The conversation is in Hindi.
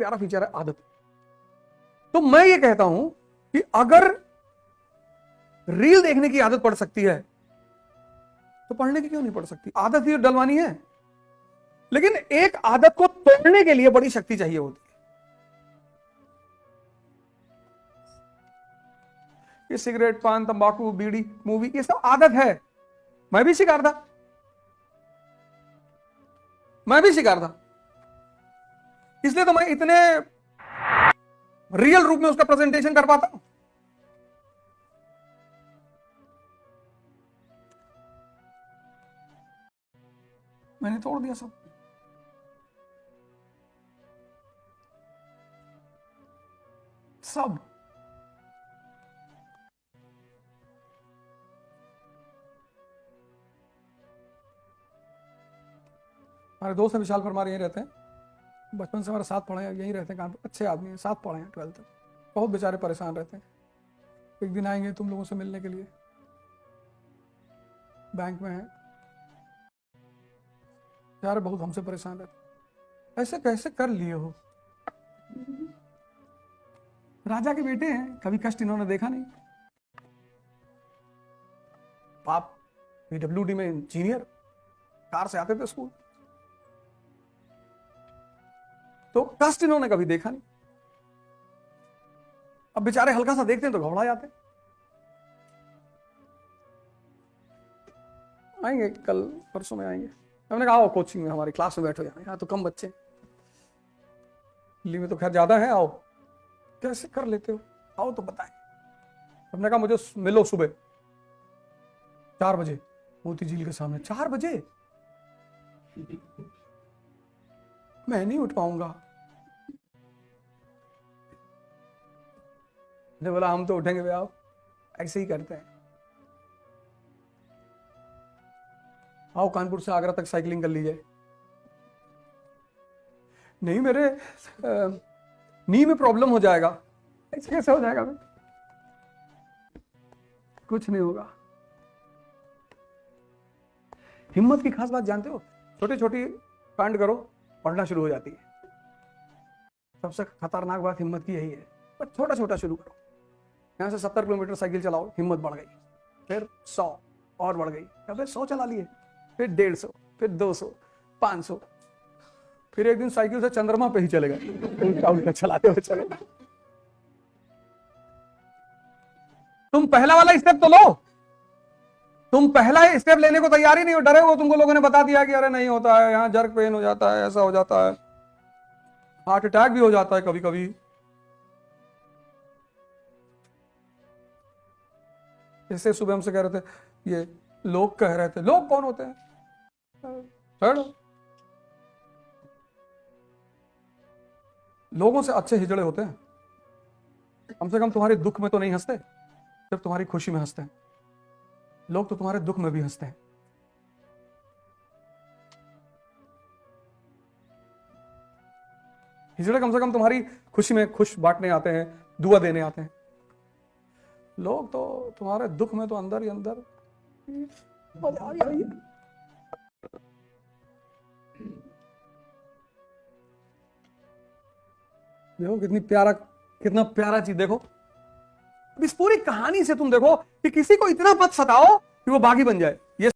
प्यारा फीचर है आदत। तो मैं ये कहता हूं कि अगर रील देखने की आदत पड़ सकती है तो पढ़ने की क्यों नहीं पड़ सकती? आदत ही डलवानी है। लेकिन एक आदत को तोड़ने के लिए बड़ी शक्ति चाहिए होती है। ये सिगरेट, पान, तंबाकू, बीड़ी, मूवी, ये सब आदत है। मैं भी शिकार था, इसलिए तो मैं इतने रियल रूप में उसका प्रेजेंटेशन कर पाता हूं। मैंने तोड़ दिया सब। हमारे दोस्त हैं विशाल परमार, यहीं रहते हैं, बचपन से हमारे साथ पढ़े हैं, यहीं रहते हैं कानपुर, अच्छे आदमी हैं, साथ पढ़े हैं 12th तक। बहुत बेचारे परेशान रहते हैं। एक दिन आएंगे तुम लोगों से मिलने के लिए, बैंक में हैं यार, बहुत हमसे परेशान रहते। ऐसे कैसे कर लिए हो? राजा के बेटे हैं, कभी कष्ट इन्होंने देखा नहीं। बाप PWD में इंजीनियर, कार से आते थे स्कूल, तो कष्ट इन्होंने कभी देखा नहीं। अब बेचारे हल्का सा देखते हैं तो घबरा जाते हैं। आएंगे कल परसों में आएंगे। हमने कहा आओ कोचिंग में, हमारी क्लास में बैठो। यहाँ तो कम बच्चे, दिल्ली में तो खैर ज्यादा है। आओ, कैसे कर लेते हो, आओ तो बताएं। हमने कहा मुझे मिलो सुबह 4 बजे मोती झील के सामने। 4 बजे मैं नहीं उठ पाऊंगा। ने बोला हम तो उठेंगे भैया, ऐसे ही करते हैं। आओ कानपुर से आगरा तक साइकिलिंग कर लीजिए। नहीं मेरे नी में प्रॉब्लम हो जाएगा। ऐसे कैसे हो जाएगा भाई? कुछ नहीं होगा। हिम्मत की खास बात जानते हो? छोटी छोटी कांड करो, पढ़ना शुरू हो जाती है। सबसे खतरनाक बात हिम्मत की यही है। पर छोटा छोटा शुरू करो। यहाँ से 70 किलोमीटर साइकिल चलाओ, हिम्मत बढ़ गई, फिर 100 और बढ़ गई, फिर 100 चला लिए, फिर 150, फिर 200, 500, फिर एक दिन साइकिल से चंद्रमा पे ही चले गए, उल्टा उल्टा चलाते हुए चले। तुम पहला वाला स्टेप तो लो। तुम पहला स्टेप लेने को तैयार ही नहीं हो, डरे हो। तुमको लोगों ने बता दिया कि अरे नहीं होता है, यहाँ जर्क पेन हो जाता है, ऐसा हो जाता है, हार्ट अटैक भी हो जाता है कभी कभी। जैसे सुबह हमसे कह रहे थे, ये लोग कह रहे थे, लोग कौन होते हैं? लोगों से अच्छे हिजड़े होते हैं। कम से कम तुम्हारे दुख में तो नहीं हंसते, सिर्फ तुम्हारी खुशी में हंसते हैं। लोग तो तुम्हारे दुख में भी हंसते हैं। हिजड़े कम से कम तुम्हारी खुशी में खुश बांटने आते हैं, दुआ देने आते हैं। लोग तो तुम्हारे दुख में तो अंदर ही अंदर मजा आ रही है। देखो कितना प्यारा चीज। देखो इस पूरी कहानी से तुम देखो कि किसी को इतना मत सताओ कि वो बागी बन जाए।